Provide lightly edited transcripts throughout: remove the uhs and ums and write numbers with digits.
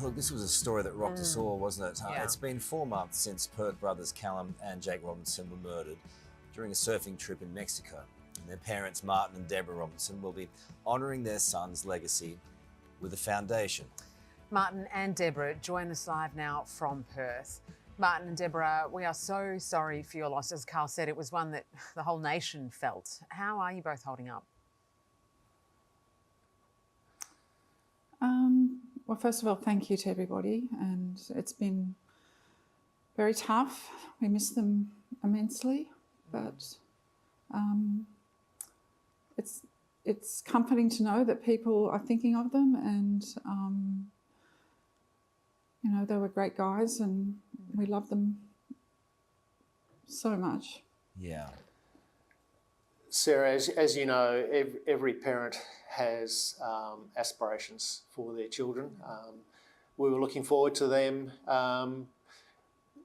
Look, this was a story that rocked us all, wasn't it? Yeah. It's been 4 months since Perth brothers Calum and Jake Robinson were murdered during a surfing trip in Mexico. And their parents, Martin and Deborah Robinson, will be honouring their son's legacy with a foundation. Martin and Deborah join us live now from Perth. Martin and Deborah, we are so sorry for your loss. As Carl said, it was one that the whole nation felt. How are you both holding up? Well, first of all, thank you to everybody, and it's been very tough. We miss them immensely, but it's comforting to know that people are thinking of them, and you know, they were great guys, and we love them so much. Yeah. Sarah, as you know, every parent has aspirations for their children. We were looking forward to them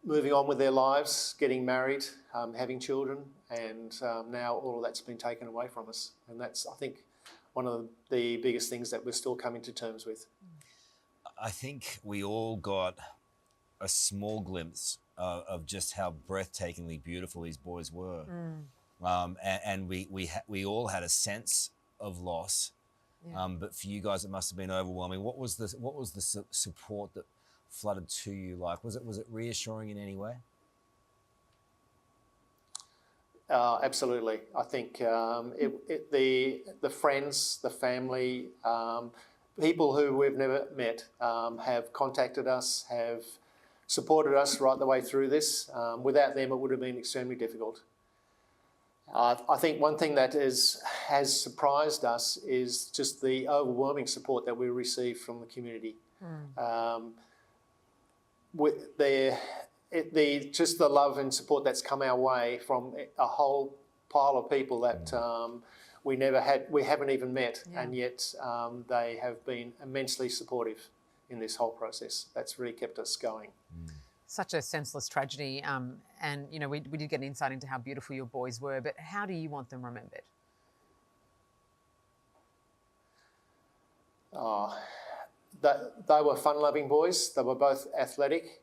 moving on with their lives, getting married, having children, and now all of that's been taken away from us. And that's, I think, one of the biggest things that we're still coming to terms with. I think we all got a small glimpse of just how breathtakingly beautiful these boys were. And we all had a sense of loss, but for you guys it must have been overwhelming. What was the support that flooded to you like? Was it reassuring in any way? Absolutely. I think the friends, the family, people who we've never met have contacted us, have supported us right the way through this. Without them, it would have been extremely difficult. I think one thing that has surprised us is just the overwhelming support that we receive from the community. Just the love and support that's come our way from a whole pile of people that we haven't even met, and yet they have been immensely supportive in this whole process. That's really kept us going. Such a senseless tragedy, and you know, we did get an insight into how beautiful your boys were, but how do you want them remembered? They were fun-loving boys. They were both athletic.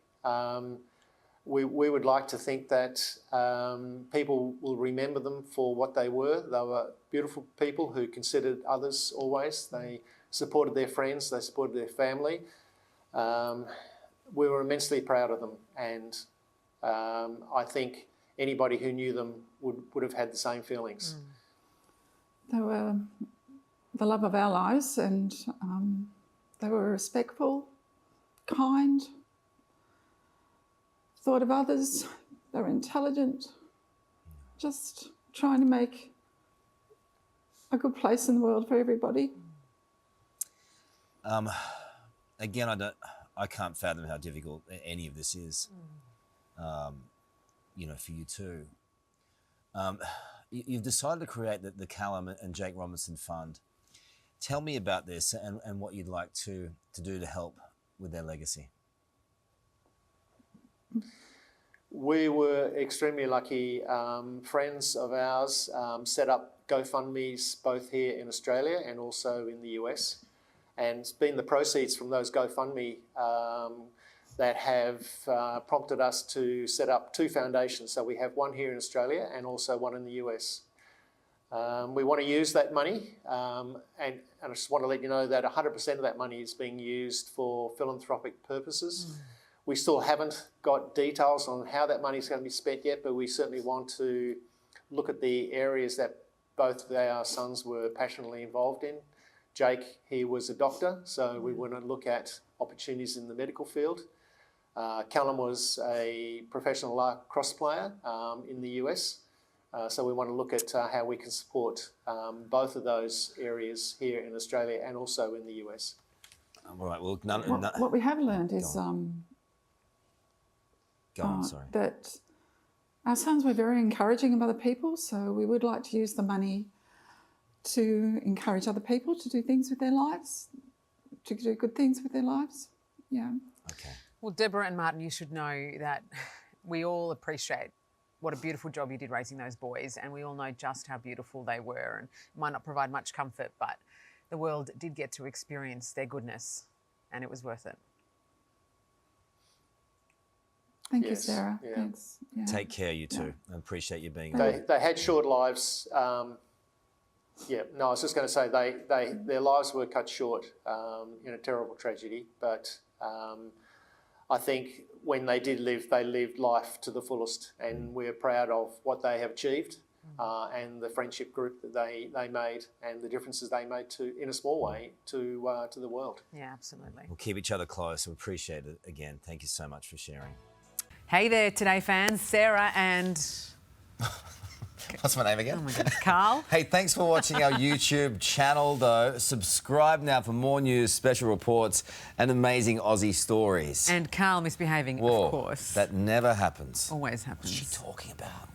We would like to think that people will remember them for what they were. They were beautiful people who considered others always. They supported their friends. They supported their family. We were immensely proud of them, and I think anybody who knew them would have had the same feelings. They were the love of our lives, and they were respectful, kind, thought of others. They were intelligent, just trying to make a good place in the world for everybody. Again, I can't fathom how difficult any of this is, you know, for you too. You've decided to create the Calum and Jake Robinson Fund. Tell me about this and what you'd like to do to help with their legacy. We were extremely lucky. Friends of ours set up GoFundMes both here in Australia and also in the US. And it's been the proceeds from those GoFundMe that have prompted us to set up two foundations. So we have one here in Australia and also one in the US. We want to use that money, and I just want to let you know that 100% of that money is being used for philanthropic purposes. We still haven't got details on how that money is going to be spent yet, but we certainly want to look at the areas that both of our sons were passionately involved in. Jake, he was a doctor, so we want to look at opportunities in the medical field. Calum was a professional lacrosse player in the US, so we want to look at how we can support both of those areas here in Australia and also in the US. All right. Well, What we have learned is that our sons were very encouraging of other people, so we would like to use the money to encourage other people to do things with their lives, to do good things with their lives. Yeah. Okay. Well, Deborah and Martin, you should know that we all appreciate what a beautiful job you did raising those boys, and we all know just how beautiful they were, and it might not provide much comfort, but the world did get to experience their goodness, and it was worth it. Thank you, Yes, Sarah. yeah. Thanks. Yeah. Take care, you two. I appreciate you being They, here. they had short lives. Yeah, no, I was just going to say their lives were cut short in a terrible tragedy. But I think when they did live, they lived life to the fullest, and we're proud of what they have achieved and the friendship group that they made and the differences they made in a small way to the world. Yeah, absolutely. We'll keep each other close. We appreciate it again. Thank you so much for sharing. Hey there, Today fans. Sarah and What's my name again? oh my God, Carl. Hey, thanks for watching our YouTube channel, though. Subscribe now for more news, special reports, and amazing Aussie stories. And Carl misbehaving, Whoa, of course. that never happens. Always happens. What's she talking about?